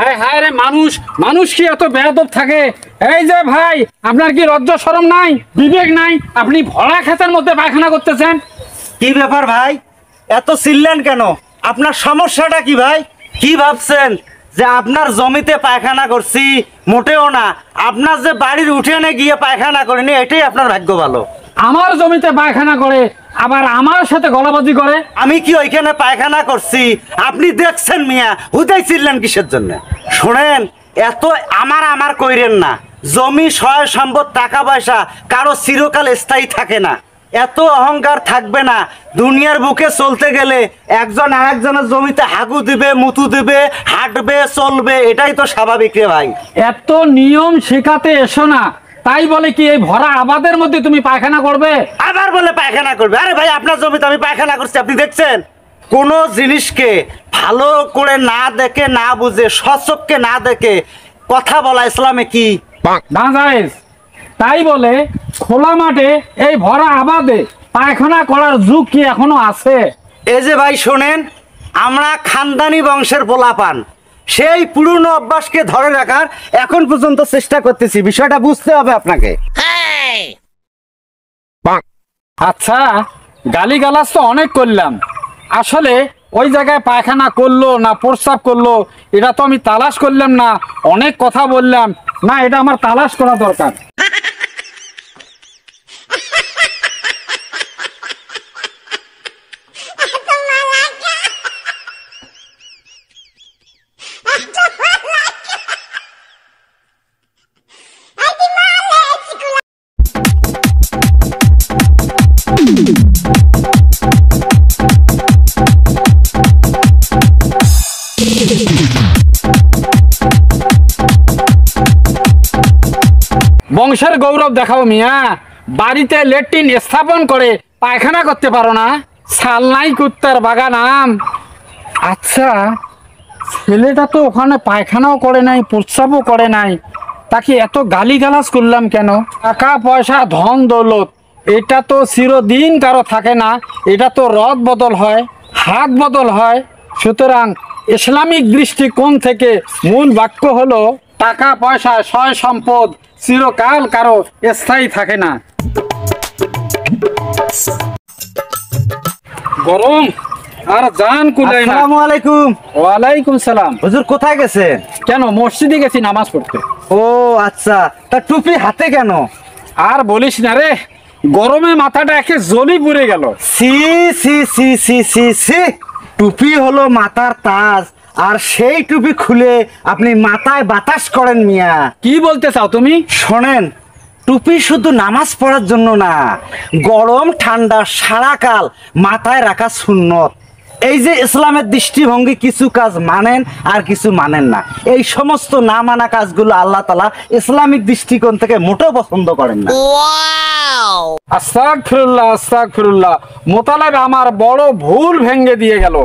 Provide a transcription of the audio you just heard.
হায় হায় রে, মানুষ মানুষ কি এত বেয়াদব থাকে? এই যে ভাই, আপনার কি লজ্জা শরম নাই, বিবেক নাই? আপনি ভরা ক্ষেতের মধ্যে পায়খানা করতেছেন। কি ব্যাপার ভাই, এত চিল্লেন কেন? আপনার সমস্যাটা কি ভাই? কি ভাবছেন যে আপনার জমিতে পায়খানা করছি? মোটেও না। আপনার যে বাড়ির উঠোনে গিয়ে পায়খানা করিনি, এটাই আপনার ভাগ্য ভালো। আমার জমিতে পায়খানা করে আবার আমার সাথে গলাবাজি করে। আমি কি ওইখানে পায়খানা করছি আপনি দেখছেন মিয়া? হুদাই চিল্লেন কিসের জন্য? শোনেন, এত আমার আমার কইরেন না। জমি সয় সম্পদ টাকা পয়সা কারো চিরকাল স্থায়ী থাকে না। এত অহংকার থাকবে না। দুনিয়ার বুকে চলতে গেলে একজন আরেকজনের জমিতে হাগু দিবে, মুতু দিবে, হাঁটবে, চলবে, এটাই তো স্বাভাবিক রে ভাই। এত নিয়ম শেখাতে এসো না, তাই বলে কি এই ভরা আবাদের মধ্যে তুমি পায়খানা করবে? আবার বলে পায়খানা করবে? আরে ভাই, আপনার জমিতে আমি পায়খানা করছি, আপনি দেখছেন? কোনো জিনিসকে ভালো করে না দেখে, না বুঝে, সচক্ষে না দেখে কথা বলা ইসলামে কি না জায়েজ। তাই বলে খোলা মাঠে এই ভরা আবাদে পায়খানা করার যুগ কি এখনো আছে? এই যে ভাই শোনেন, আমরা খানদানি বংশের পোলাপান, সেই পুরনো অভ্যাসকে ধরে রাখার এখন পর্যন্ত চেষ্টা করতেছি। বিষয়টা বুঝতে হবে আপনাকে। আচ্ছা, গালিগালাজ তো অনেক করলাম, আসলে ওই জায়গায় পায়খানা করলো না প্রস্রাব করলো এটা তো আমি তালাশ করলাম না। অনেক কথা বললাম না, এটা আমার তালাশ করা দরকার। বংশের গৌরব দেখাও মিয়া, বাড়িতে ল্যাট্রিন স্থাপন করে পায়খানা করতে পারো না? সালনাই কুত্তার বাগান আম। আচ্ছা, ছেলেটা তো ওখানে পায়খানাও করে নাই, প্রস্রাবও করে নাই, তাকে এত গালিগালাজ করলাম কেন? টাকা পয়সা ধন দৌলত এটা তো চিরদিন কারো থাকে না, এটা তো রদ বদল হয়, হাত বদল হয়। সুতরাং ইসলামিক দৃষ্টিকোণ থেকে মূল বাক্য হলো টাকা পয়সা সয় সম্পদ চিরকাল কারো স্থায়ী থাকে না। গরম আর জান কুলাই না। আসসালামু আলাইকুম। ওয়ালাইকুম সালাম। হুজুর কোথায় গেছেন? কেন, মসজিদে গেছি নামাজ পড়তে। ও আচ্ছা, তা টুপি হাতে কেন? আর বলিস না রে, গরমে মাথাটা একে জ্বলি পুড়ে গেল। সি সি সি সি সি সি, টুপি হলো মাথার তাজ, আর সেই টুপি খুলে আপনি মাথায় বাতাস করেন মিয়া। কি বলতে চাও তুমি? শোনেন, টুপি শুধু নামাজ পড়ার জন্য না, গরম ঠান্ডা সারাকাল মাথায় রাখা সুন্নত। এই যে ইসলামের দৃষ্টিভঙ্গি, কিছু কাজ মানেন আর কিছু মানেন না। এই সমস্ত না মানা কাজগুলো আল্লাহ তাআলা ইসলামিক দৃষ্টিকোণ থেকে মোটেও পছন্দ করেন না। আস্তাগফিরুল্লাহ আস্তাগফিরুল্লাহ, মোতালেব আমার বড় ভুল ভেঙে দিয়ে গেল।